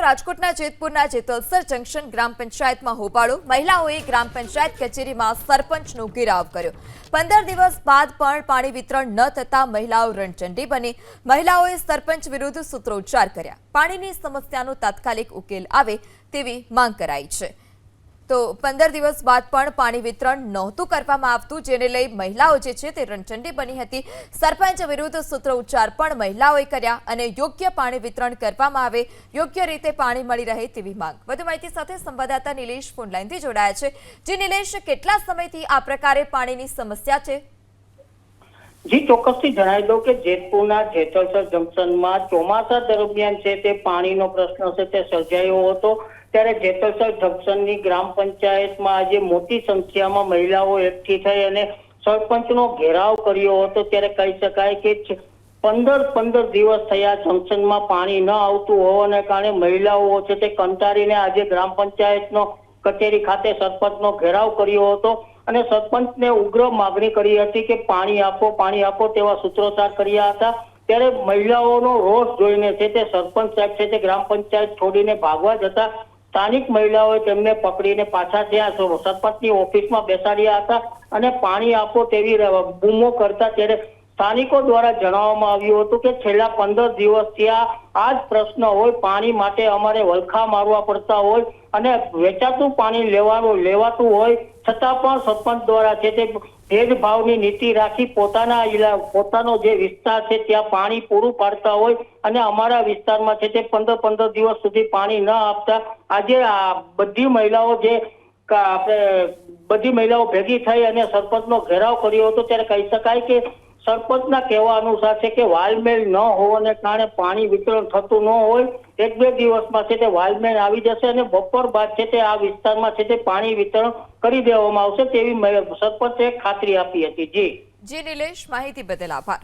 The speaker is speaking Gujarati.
રાજકોટના જેતપુરના જેતલસર જંકશન ગ્રામ પંચાયતમાં હોબાળો મહિલાઓએ ગ્રામ પંચાયત કચેરીમાં સરપંચનો ઘેરાવ કર્યો 15 દિવસ બાદ પણ પાણી વિતરણ ન થતા મહિલાઓ રણચંડી બની મહિલાઓએ સરપંચ વિરુદ્ધ સૂત્રોચ્ચાર કર્યા પાણીની સમસ્યાનો તાત્કાલિક ઉકેલ આવે તેવી માંગ કરાઈ છે તો 15 દિવસ બાદ પણ પાણી વિતરણ નહોતું કરવામાં આવતું જેને લઈ મહિલાઓ જે છે તે રણચંડી બની હતી સરપંચ વિરુદ્ધ સૂત્રોચ્ચાર પણ મહિલાઓએ કર્યા અને યોગ્ય પાણી વિતરણ કરવામાં આવે યોગ્ય રીતે પાણી મળી રહે તેવી માંગ વધુ માહિતી સાથે સંવાદદાતા નિલેશ ફોનલાઈનથી જોડાયા છે જે નિલેશ કેટલા સમયથી આ પ્રકારે પાણીની સમસ્યા છે જી ચોક્કસથી જણાવી દઉં કે જેતપુરના જેતલસર જંકશનમાં ચોમાસા દરમિયાન છે તે પાણીનો પ્રશ્ન છે તે સર્જાયો હતો ત્યારે જેતલસર જંકશનની ગ્રામ પંચાયતમાં આજે મોટી સંખ્યામાં મહિલાઓ એકઠી થઈ અને સરપંચનો ઘેરાવ કર્યો હતો ત્યારે કહી શકાય કે 15 દિવસ થયા જંકશનમાં પાણી ન આવતું હોવાને કારણે મહિલાઓ છે તે કંટાળીને આજે ગ્રામ પંચાયતનો કચેરી ખાતે સરપંચનો ઘેરાવ કર્યો હતો અને સરપંચને ઉગ્ર માગણી કરી હતી કે પાણી આપો તેવા સૂત્રોચ્ચાર કર્યા હતા ત્યારે મહિલાઓનો રોષ જોઈને છે તે સરપંચ સાહેબ છે તે ગ્રામ પંચાયત છોડીને ભાગવા જતા સ્થાનિક મહિલાઓએ તેમને પકડીને પાછા ત્યાં સરપંચની ઓફિસમાં બેસાડ્યા હતા અને પાણી આપો તેવી બૂમો કરતા ત્યારે સ્થાનિકો દ્વારા જણાવવામાં આવ્યું હતું કે છેલ્લા 15 દિવસથી આ જ પ્રશ્ન હોય પાણી માટે અમારે વલખા મારવા પડતા હોય અને વેચાતું પાણી લેવાતું હોય છતાં પણ સરપંચ દ્વારા છે તે ભેદભાવની નીતિ રાખી પોતાનો જે વિસ્તાર છે ત્યાં પાણી પૂરું પાડતા હોય અને અમારા વિસ્તારમાં છે તે 15 દિવસ સુધી પાણી ન આપતા આજે આ બધી મહિલાઓ ભેગી થઈ અને સરપંચનો ઘેરાવ કર્યો હતો ત્યારે કહી શકાય કે સરપંચના કહેવા અનુસાર છે કે વાલમેલ ન હોવાને કારણે પાણી વિતરણ થતું ન હોય 1-2 દિવસમાં છે તે વાલમેલ આવી જશે અને બપોર બાદ છે તે આ વિસ્તારમાં છે તે પાણી વિતરણ કરી દેવામાં આવશે તેવી સરપંચે ખાતરી આપી હતી જી નિલેશ માહિતી બદલ આભાર।